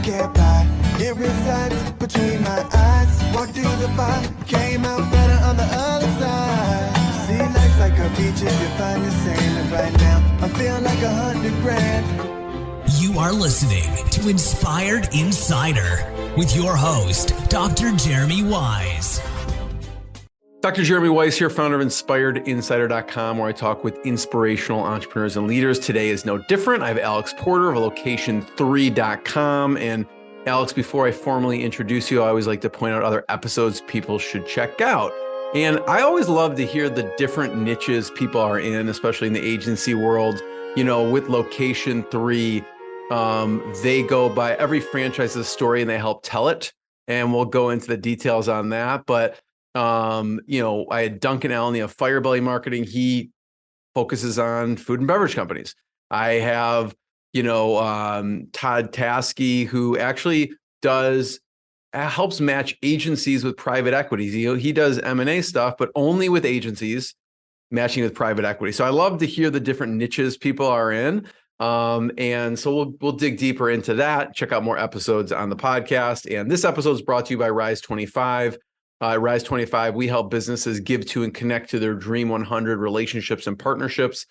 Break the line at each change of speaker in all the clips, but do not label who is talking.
get by. It resides between my eyes. Walked through the fire, came out better on the other side. See, life's like a beach if you find the sand. And right now, I feel like 100 grand.
You are listening to Inspired Insider with your host, Dr. Jeremy Wise.
Dr. Jeremy Weiss here, founder of InspiredInsider.com, where I talk with inspirational entrepreneurs and leaders. Today is no different. I have Alex Porter of Location3.com. And Alex, before I formally introduce you, I always like to point out other episodes people should check out. And I always love to hear the different niches people are in, especially in the agency world. You know, with Location3, they go by every franchise's story and they help tell it. And we'll go into the details on that. But you know, I had Duncan Allen of Firebelly Marketing. He focuses on food and beverage companies. I have, you know, Todd Taskey, who actually helps match agencies with private equities. He does M&A stuff, but only with agencies matching with private equity. So I love to hear the different niches people are in. And so we'll dig deeper into that. Check out more episodes on the podcast. And this episode is brought to you by Rise25. Rise25, we help businesses give to and connect to their Dream 100 relationships and partnerships.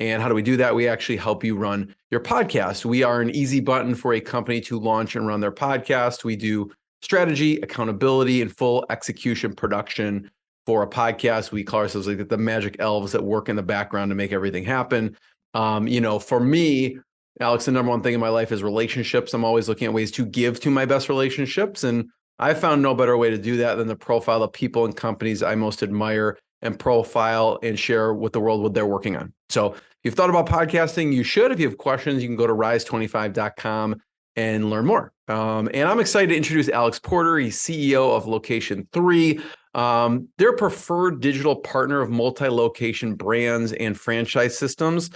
And how do we do that? We actually help you run your podcast. We are an easy button for a company to launch and run their podcast. We do strategy, accountability, and full execution production for a podcast. We call ourselves like the magic elves that work in the background to make everything happen. You know, for me, Alex, the number one thing in my life is relationships. I'm always looking at ways to give to my best relationships. And I found no better way to do that than to profile the people and companies I most admire and profile and share with the world what they're working on. So if you've thought about podcasting, you should. If you have questions, you can go to rise25.com and learn more. And I'm excited to introduce Alex Porter. He's CEO of Location3. They're a preferred digital partner of multi-location brands and franchise systems.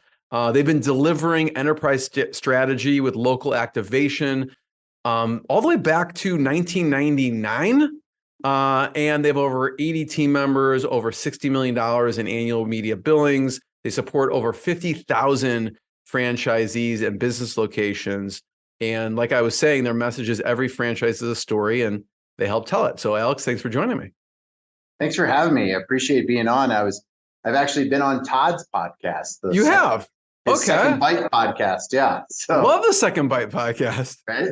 They've been delivering enterprise strategy with local activation all the way back to 1999. And they have over 80 team members, over $60 million in annual media billings. They support over 50,000 franchisees and business locations. And like I was saying, their message is every franchise is a story and they help tell it. So Alex, thanks for joining me.
Thanks for having me. I appreciate being on. I've actually been on Todd's podcast.
You have?
His
Okay.
Second Bite podcast. Yeah. So
love the Second Bite podcast.
right?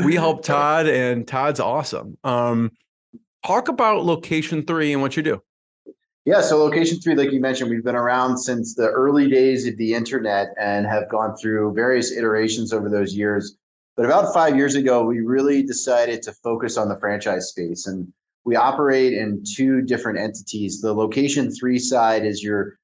We help Todd, and Todd's awesome. Talk about Location3 and what you do.
Yeah. So Location3, like you mentioned, we've been around since the early days of the internet and have gone through various iterations over those years. But about 5 years ago, we really decided to focus on the franchise space. And we operate in two different entities. The Location3 side is your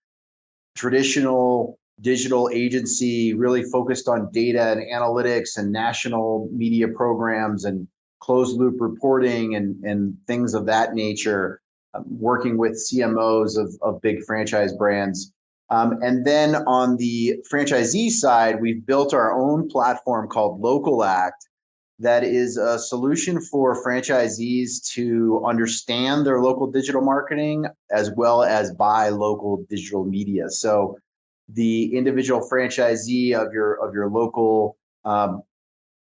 traditional digital agency, really focused on data and analytics and national media programs and closed loop reporting and things of that nature, working with CMOs of big franchise brands. And then on the franchisee side, we've built our own platform called Local Act that is a solution for franchisees to understand their local digital marketing as well as buy local digital media. So the individual franchisee of your local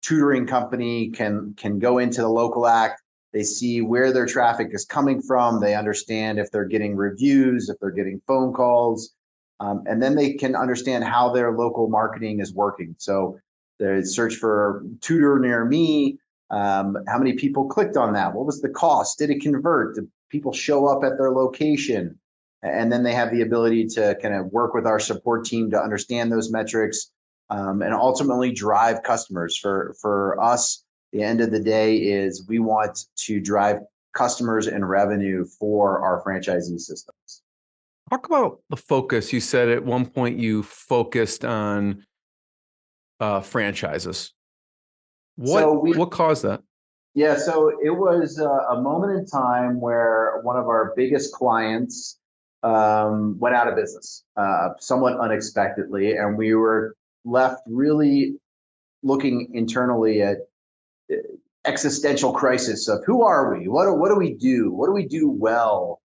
tutoring company can go into the Local Act. They see where their traffic is coming from. They understand if they're getting reviews, if they're getting phone calls, and then they can understand how their local marketing is working. So they search for tutor near me. How many people clicked on that? What was the cost? Did it convert? Did people show up at their location? And then they have the ability to kind of work with our support team to understand those metrics and ultimately drive customers. For us, the end of the day is we want to drive customers and revenue for our franchisee systems.
Talk about the focus. You said at one point you focused on franchises. What caused that?
Yeah, so it was a moment in time where one of our biggest clients went out of business somewhat unexpectedly, and we were left really looking internally at existential crisis of who are we? What do we do? What do we do well?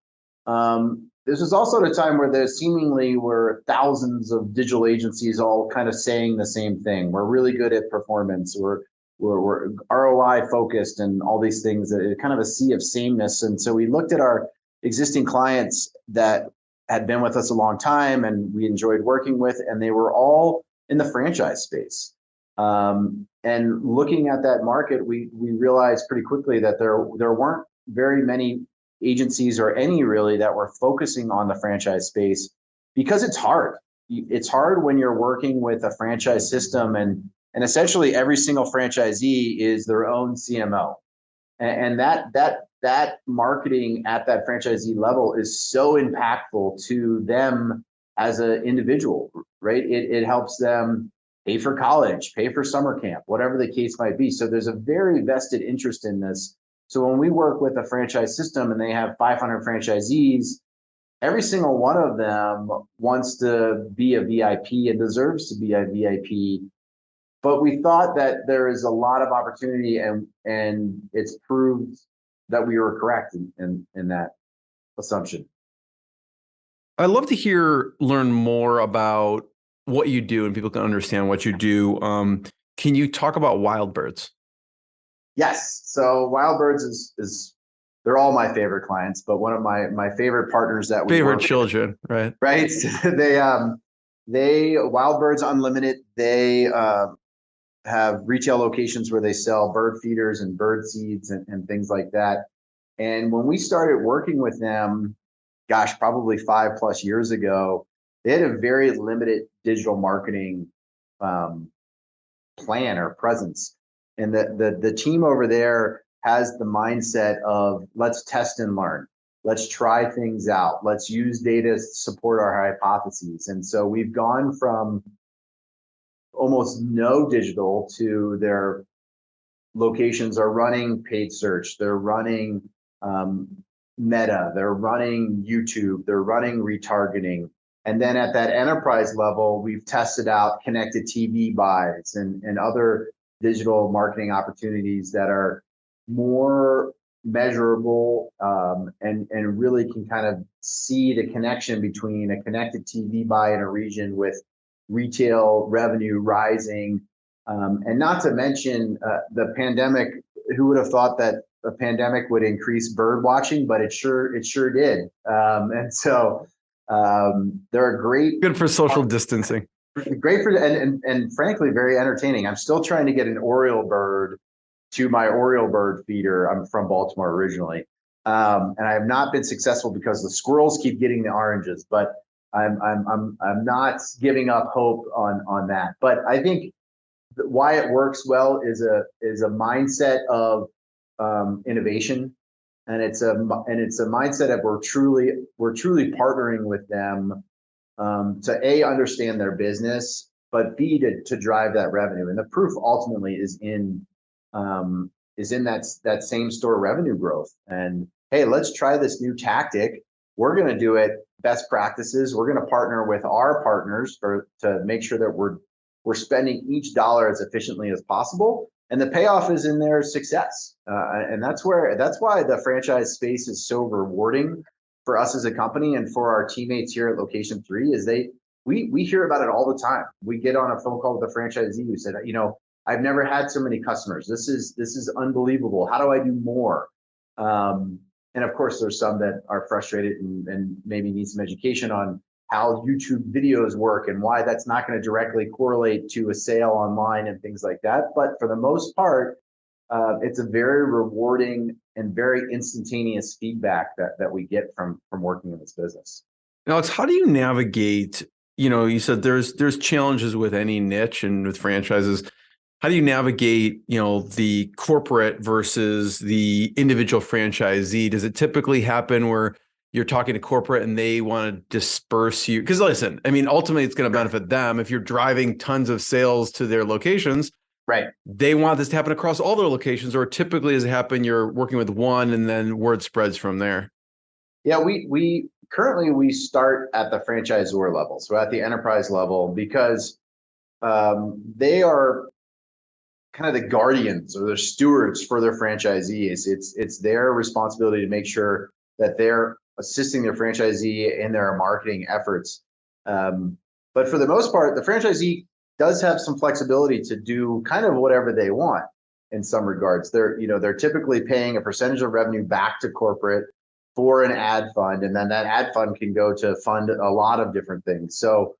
This was also at a time where there seemingly were thousands of digital agencies all kind of saying the same thing. We're really good at performance. We're we're ROI focused and all these things, kind of a sea of sameness. And so we looked at our existing clients that had been with us a long time and we enjoyed working with, and they were all in the franchise space. And looking at that market, we realized pretty quickly that there weren't very many agencies or any really that were focusing on the franchise space, because it's hard. It's hard when you're working with a franchise system, and essentially every single franchisee is their own CMO. And that marketing at that franchisee level is so impactful to them as an individual, right? It helps them pay for college, pay for summer camp, whatever the case might be. So there's a very vested interest in this. So when we work with a franchise system and they have 500 franchisees, every single one of them wants to be a VIP and deserves to be a VIP. But we thought that there is a lot of opportunity, and it's proved that we were correct in that assumption.
I'd love to learn more about what you do and people can understand what you do. Can you talk about Wild Birds?
Yes. So Wild Birds is they're all my favorite clients, but one of my favorite partners that we
favorite children, with,
right? They Wild Birds Unlimited. They have retail locations where they sell bird feeders and bird seeds and things like that. And when we started working with them, gosh, probably 5+ years ago, they had a very limited digital marketing plan or presence. And the team over there has the mindset of, let's test and learn. Let's try things out. Let's use data to support our hypotheses. And so we've gone from almost no digital to their locations are running paid search. They're running Meta. They're running YouTube. They're running retargeting. And then at that enterprise level, we've tested out connected TV buys and other digital marketing opportunities that are more measurable and really can kind of see the connection between a connected TV buy in a region with retail revenue rising. And not to mention the pandemic. Who would have thought that a pandemic would increase bird watching, but it sure did. And so they're a great,
good for social distancing.
Great for and frankly very entertaining. I'm still trying to get an Oriole bird to my Oriole bird feeder. I'm from Baltimore originally, and I have not been successful because the squirrels keep getting the oranges. But I'm not giving up hope on that. But I think why it works well is a mindset of innovation, and it's a mindset of we're truly partnering with them to understand their business, but B to drive that revenue. And the proof ultimately is in that same store revenue growth. And hey, let's try this new tactic. We're going to do it best practices. We're going to partner with our partners to make sure that we're spending each dollar as efficiently as possible. And the payoff is in their success. And that's why the franchise space is so rewarding for us as a company and for our teammates here at Location3 is we hear about it all the time. We get on a phone call with a franchisee who said, I've never had so many customers. This is unbelievable. How do I do more? And of course, there's some that are frustrated and maybe need some education on how YouTube videos work and why that's not going to directly correlate to a sale online and things like that. But for the most part, it's a very rewarding and very instantaneous feedback that we get from working in this business.
Alex, how do you navigate? You said there's challenges with any niche and with franchises. How do you navigate, the corporate versus the individual franchisee? Does it typically happen where you're talking to corporate and they want to disperse you? Because listen, ultimately it's going to benefit them if you're driving tons of sales to their locations.
Right.
They want this to happen across all their locations, or typically as it happen, you're working with one and then word spreads from there.
Yeah, we currently start at the franchisor level, so at the enterprise level, because they are kind of the guardians or the stewards for their franchisees. It's their responsibility to make sure that they're assisting their franchisee in their marketing efforts. But for the most part, the franchisee does have some flexibility to do kind of whatever they want. in some regards. They're typically paying a percentage of revenue back to corporate for an ad fund, and then that ad fund can go to fund a lot of different things. So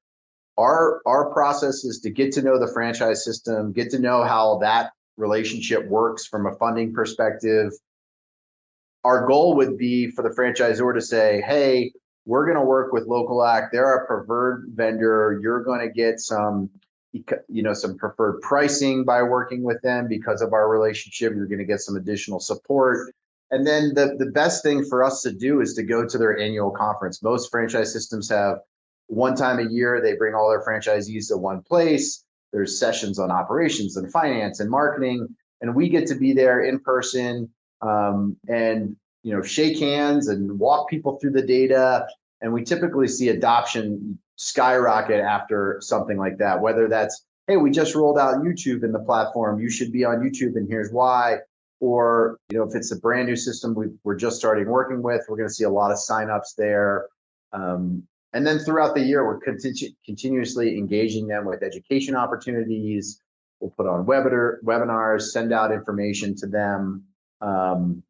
our process is to get to know the franchise system, get to know how that relationship works from a funding perspective. Our goal would be for the franchisor to say, hey, we're going to work with LocalAct. They're a preferred vendor. You're going to get some preferred pricing by working with them because of our relationship. You're going to get some additional support. And then the best thing for us to do is to go to their annual conference. Most franchise systems have one time a year, they bring all their franchisees to one place. There's sessions on operations and finance and marketing, and we get to be there in person, and shake hands and walk people through the data. And we typically see adoption skyrocket after something like that, whether that's, hey, we just rolled out YouTube in the platform, you should be on YouTube and here's why. Or, if it's a brand new system we're just starting working with, we're going to see a lot of signups there. And then throughout the year, we're continuously engaging them with education opportunities. We'll put on webinars, send out information to them. And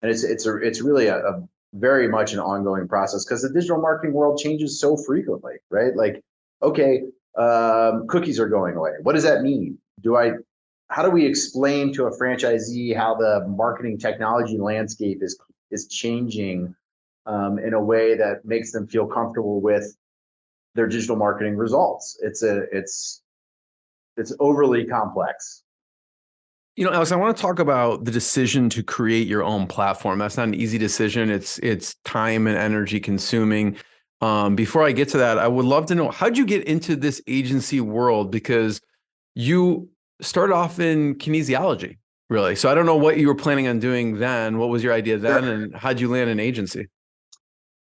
it's really a very much an ongoing process, because the digital marketing world changes so frequently, right? Like, okay, cookies are going away. What does that mean? How do we explain to a franchisee how the marketing technology landscape is changing in a way that makes them feel comfortable with their digital marketing results? It's overly complex.
Alex, I want to talk about the decision to create your own platform. That's not an easy decision. It's time and energy consuming. Before I get to that, I would love to know, how'd you get into this agency world? Because you started off in kinesiology, really. So I don't know what you were planning on doing then. What was your idea then? Sure. And how'd you land an agency?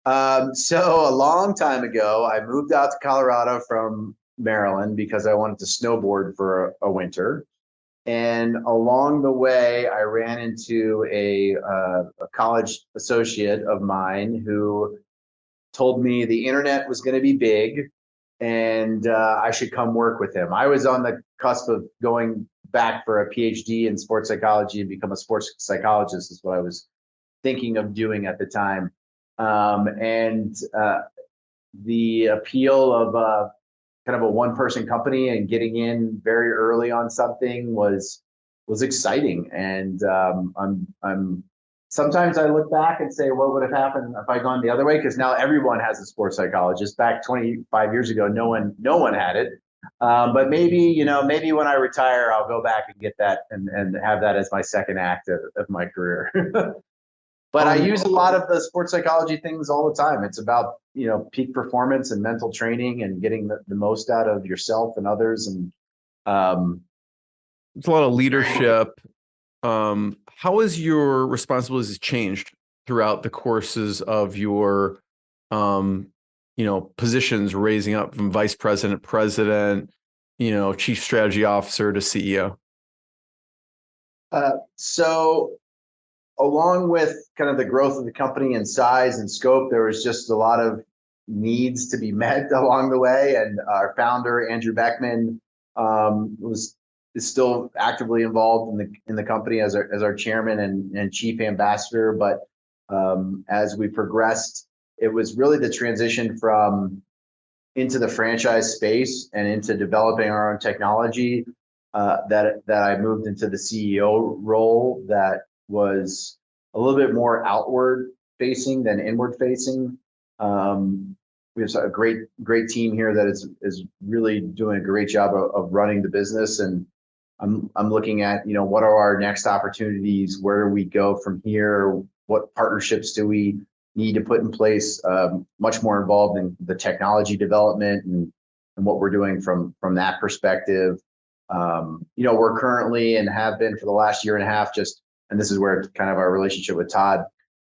So a long time ago, I moved out to Colorado from Maryland because I wanted to snowboard for a winter. And along the way, I ran into a college associate of mine who told me the internet was going to be big and I should come work with him. I was on the cusp of going back for a PhD in sports psychology and become a sports psychologist, is what I was thinking of doing at the time. And the appeal of kind of a one-person company and getting in very early on something was exciting. And I'm sometimes I look back and say, what would have happened if I gone the other way? Because now everyone has a sports psychologist. Back 25 years ago, no one had it. But maybe when I retire, I'll go back and get that and have that as my second act of my career. But I use a lot of the sports psychology things all the time. It's about, peak performance and mental training and getting the most out of yourself and others. And
it's a lot of leadership. How has your responsibilities changed throughout the courses of your, positions, raising up from vice president, president, chief strategy officer to CEO?
So along with kind of the growth of the company and size and scope, there was just a lot of needs to be met along the way. And our founder, Andrew Beckman, is still actively involved in the company as our chairman and chief ambassador. But as we progressed, it was really the transition into the franchise space and into developing our own technology that I moved into the CEO role. That was a little bit more outward facing than inward facing. We have a great team here that is really doing a great job of running the business. And I'm looking at, what are our next opportunities? Where do we go from here? What partnerships do we need to put in place? Much more involved in the technology development and what we're doing from that perspective. We're currently and have been for the last year and a half, and this is where kind of our relationship with Todd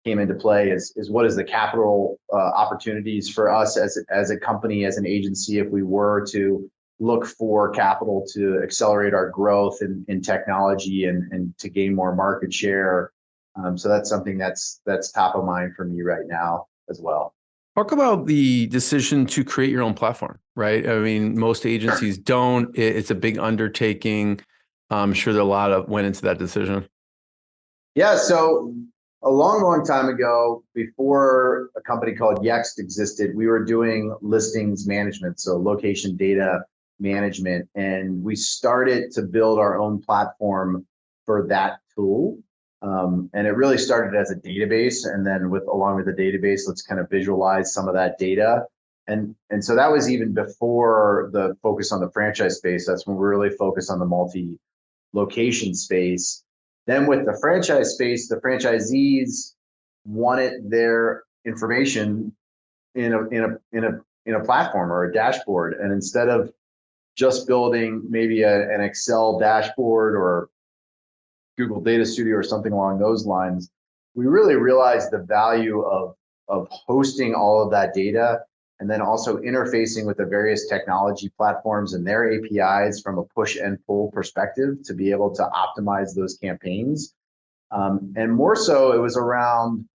came into play, is what is the capital opportunities for us as a company, as an agency, if we were to look for capital to accelerate our growth in technology and to gain more market share. So that's something that's top of mind for me right now as well.
Talk about the decision to create your own platform, right? I mean, most agencies don't. It's a big undertaking. I'm sure there a lot of went into that decision.
Yeah, so a long, long time ago, before a company called Yext existed, we were doing listings management, so location data management, and we started to build our own platform for that tool. And it really started as a database, and then along with the database, let's kind of visualize some of that data. And so that was even before the focus on the franchise space. That's when we really focused on the multi-location space. Then with the franchise space, the franchisees wanted their information in a platform or a dashboard. And instead of just building maybe an Excel dashboard or Google Data Studio or something along those lines, we really realized the value of hosting all of that data and then also interfacing with the various technology platforms and their APIs from a push and pull perspective to be able to optimize those campaigns. And more so, it was around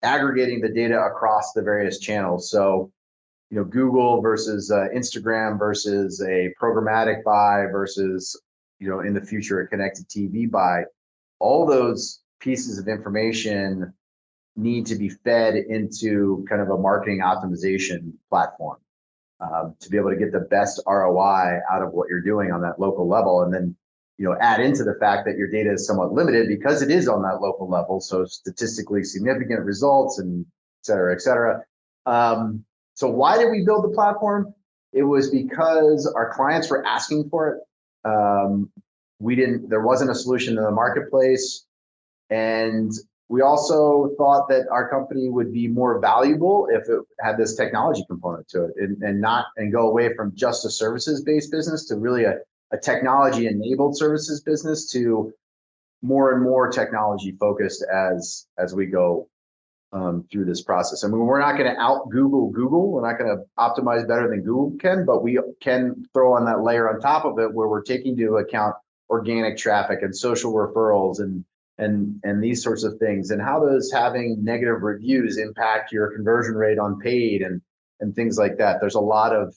aggregating the data across the various channels. So, Google versus Instagram versus a programmatic buy versus, in the future, a connected TV buy. All those pieces of information need to be fed into kind of a marketing optimization platform to be able to get the best ROI out of what you're doing on that local level. And then, add into the fact that your data is somewhat limited because it is on that local level. So statistically significant results and et cetera, et cetera. So why did we build the platform? It was because our clients were asking for it. There wasn't a solution in the marketplace. And we also thought that our company would be more valuable if it had this technology component to it and go away from just a services-based business to really a technology-enabled services business to more and more technology-focused as we go through this process. I mean, we're not going to out-Google Google. We're not going to optimize better than Google can, but we can throw on that layer on top of it where we're taking into account organic traffic and social referrals and these sorts of things, and how those having negative reviews impact your conversion rate on paid and things like that. There's a lot of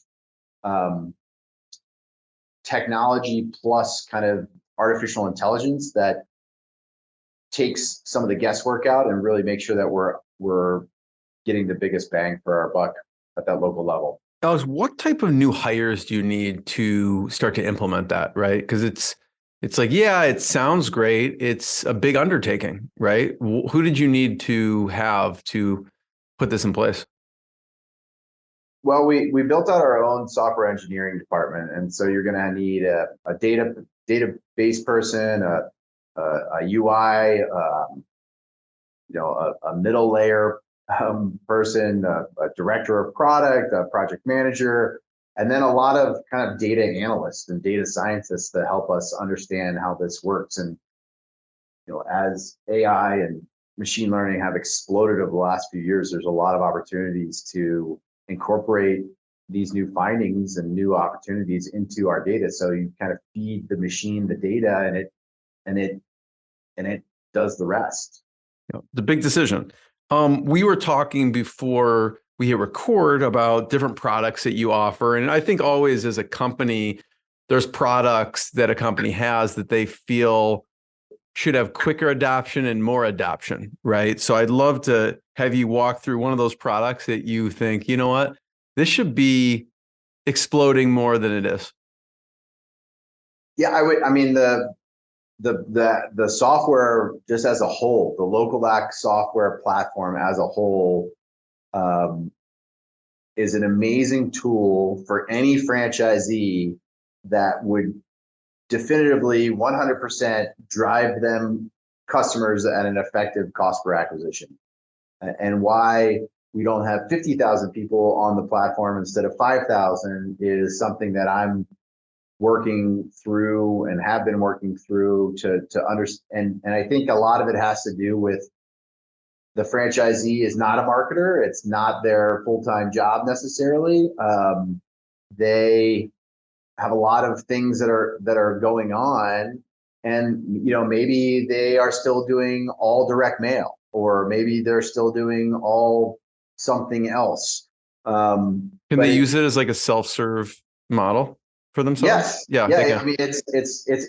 technology plus kind of artificial intelligence that takes some of the guesswork out and really make sure that we're getting the biggest bang for our buck at that local level.
Alex, what type of new hires do you need to start to implement that, right? Because it's like, yeah, it sounds great. It's a big undertaking, right? Who did you need to have to put this in place?
Well, we built out our own software engineering department, and so you're going to need a database person, a UI, a middle layer person, a director of product, a project manager, and then a lot of kind of data analysts and data scientists to help us understand how this works. And as AI and machine learning have exploded over the last few years, there's a lot of opportunities to incorporate these new findings and new opportunities into our data. So you kind of feed the machine the data, and it does the rest.
The big decision. We were talking before we hit record about different products that you offer. And I think always as a company, there's products that a company has that they feel should have quicker adoption and more adoption, right? So I'd love to have you walk through one of those products that you think, you know what, this should be exploding more than it is.
Yeah, I mean, the software just as a whole, the LocalDoc software platform as a whole, is an amazing tool for any franchisee that would definitively 100% drive them customers at an effective cost per acquisition. And why we don't have 50,000 people on the platform instead of 5,000 is something that I'm working through and have been working through to understand. And I think a lot of it has to do with the franchisee is not a marketer. It's not their full-time job necessarily. They have a lot of things that are going on, and maybe they are still doing all direct mail, or maybe they're still doing all something else.
Can they use it as like a self-serve model? for themselves?
Yes.
Yeah,
Yeah.
they can.
I mean, it's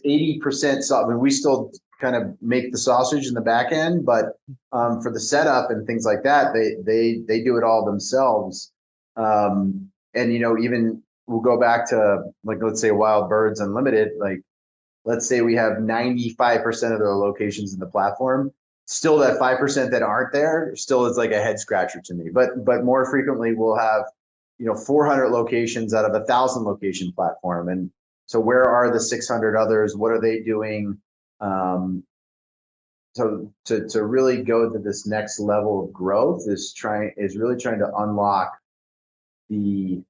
80%. I mean, we still kind of make the sausage in the back end, but for the setup and things like that, they do it all themselves. And even we'll go back to, like, let's say Wild Birds Unlimited. Like, let's say we have 95% of their locations in the platform. Still, that 5% that aren't there still is like a head scratcher to me. But more frequently, we'll have 400 locations out of 1,000 location platform. And so where are the 600 others? What are they doing? So to really go to this next level of growth is really trying to unlock the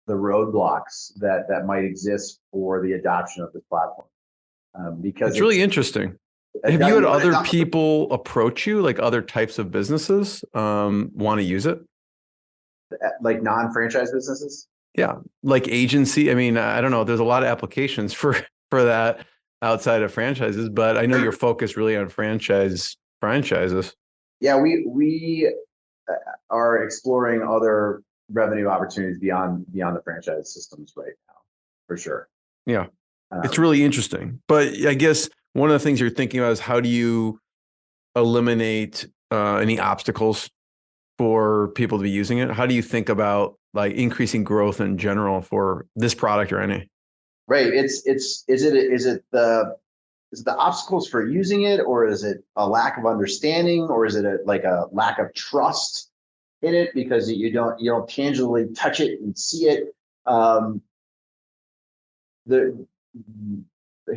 roadblocks that might exist for the adoption of this platform. Because
It's really interesting. Have you had other people approach you, like other types of businesses, want to use it?
Like non-franchise businesses?
Yeah, like agency. I mean, I don't know. There's a lot of applications for that outside of franchises, but I know you're focused really on franchises.
Yeah, we are exploring other revenue opportunities beyond the franchise systems right now, for sure.
Yeah, it's really interesting. But I guess one of the things you're thinking about is how do you eliminate any obstacles for people to be using it? How do you think about like increasing growth in general for this product or any?
Right. Is it the obstacles for using it, or is it a lack of understanding, or is it a lack of trust in it because you don't tangibly touch it and see it? The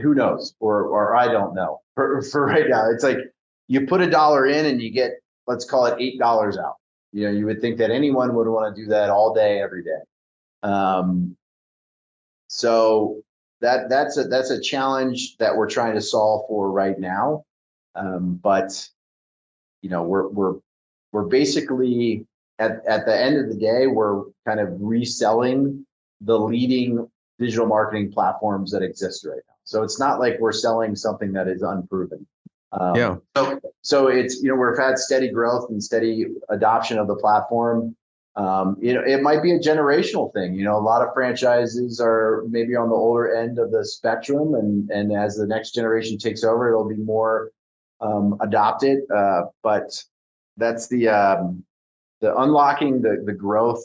Who knows, or I don't know. For right now, it's like you put $1 in and you get, let's call it $8 out. You would think that anyone would want to do that all day, every day. So that's a challenge that we're trying to solve for right now. But we're basically at the end of the day, we're kind of reselling the leading digital marketing platforms that exist right now. So it's not like we're selling something that is unproven.
Yeah.
So it's, we've had steady growth and steady adoption of the platform. It might be a generational thing. A lot of franchises are maybe on the older end of the spectrum, and as the next generation takes over, it'll be more adopted. But that's the unlocking the growth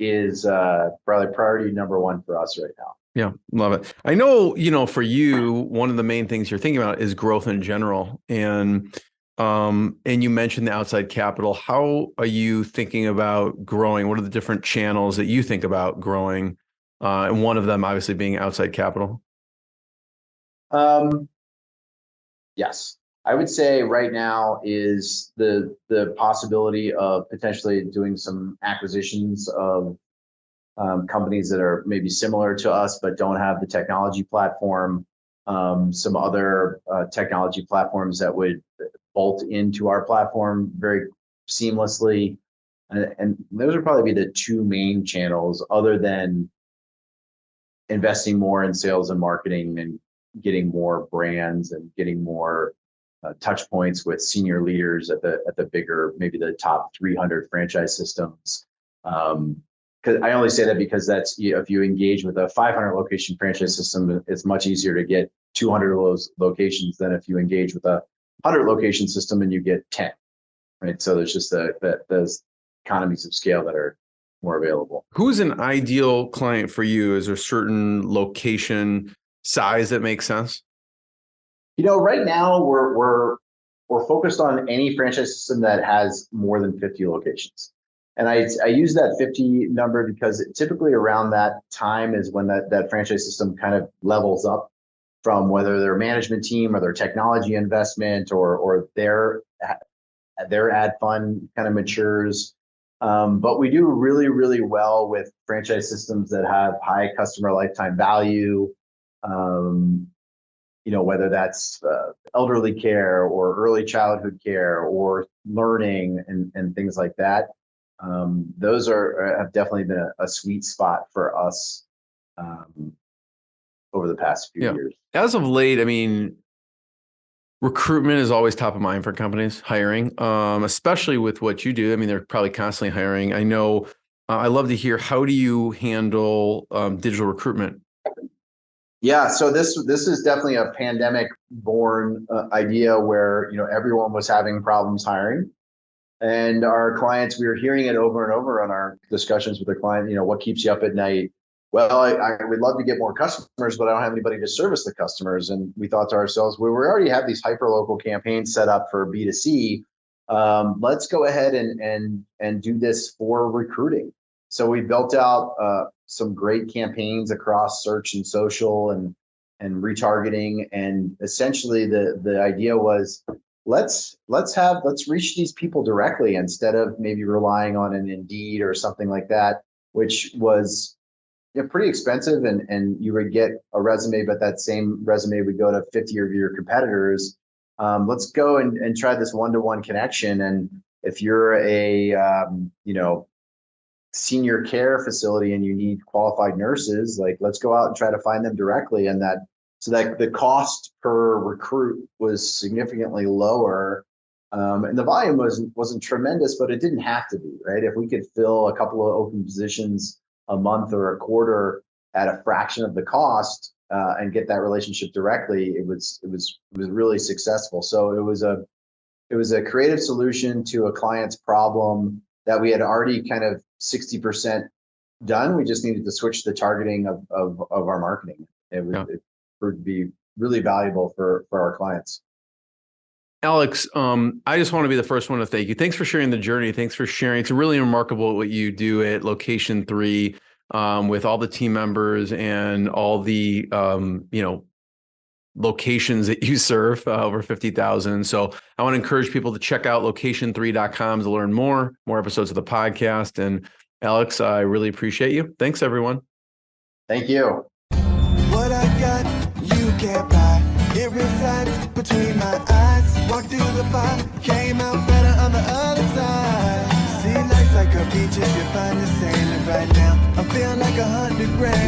is probably priority number one for us right now.
Yeah, love it. I know, for you, one of the main things you're thinking about is growth in general. And you mentioned the outside capital. How are you thinking about growing? What are the different channels that you think about growing? And one of them obviously being outside capital.
Yes, I would say right now is the possibility of potentially doing some acquisitions of companies that are maybe similar to us but don't have the technology platform. Some other technology platforms that would bolt into our platform very seamlessly, and those would probably be the two main channels, other than investing more in sales and marketing and getting more brands and getting more touch points with senior leaders at the bigger, maybe the top 300 franchise systems. Because I only say that because that's, if you engage with a 500 location franchise system, it's much easier to get 200 of those locations than if you engage with a 100 location system and you get 10. Right. So there's just those economies of scale that are more available.
Who's an ideal client for you? Is there a certain location size that makes sense?
Right now we're focused on any franchise system that has more than 50 locations. And I use that 50 number because typically around that time is when that franchise system kind of levels up from whether their management team or their technology investment or their ad fund kind of matures. But we do really, really well with franchise systems that have high customer lifetime value. Whether that's elderly care or early childhood care or learning and things like that. Those have definitely been a sweet spot for us over the past few years.
As of late, I mean, recruitment is always top of mind for companies, hiring, especially with what you do. I mean, they're probably constantly hiring. I know I'd love to hear, how do you handle digital recruitment?
Yeah, so this is definitely a pandemic-born idea where everyone was having problems hiring, and our clients, we were hearing it over and over on our discussions with the client. What keeps you up at night? Well, I would love to get more customers, but I don't have anybody to service the customers. And we thought to ourselves, well, we already have these hyper-local campaigns set up for B2C. Let's go ahead and do this for recruiting. So we built out some great campaigns across search and social and retargeting. And essentially the idea was, let's reach these people directly instead of maybe relying on an Indeed or something like that, which was pretty expensive, and you would get a resume, but that same resume would go to 50 of your competitors. Let's go and try this one-to-one connection. And if you're a senior care facility and you need qualified nurses, like, let's go out and try to find them directly. And so that the cost per recruit was significantly lower. And the volume wasn't tremendous, but it didn't have to be, right? If we could fill a couple of open positions a month or a quarter at a fraction of the cost, and get that relationship directly, it was really successful. So it was a creative solution to a client's problem that we had already kind of 60% done. We just needed to switch the targeting of our marketing. It proved to be really valuable for our clients.
Alex, I just want to be the first one to thank you. Thanks for sharing the journey. Thanks for sharing. It's really remarkable what you do at Location3, with all the team members and all the, locations that you serve, over 50,000. So I want to encourage people to check out location3.com to learn more episodes of the podcast. And Alex, I really appreciate you. Thanks, everyone.
Thank you.
What I got, you can't buy. It resides between my eyes. Walked through the fire, came out better on the other side. See, life's like a beach if you find the sailing right now. I'm feeling like 100 grand.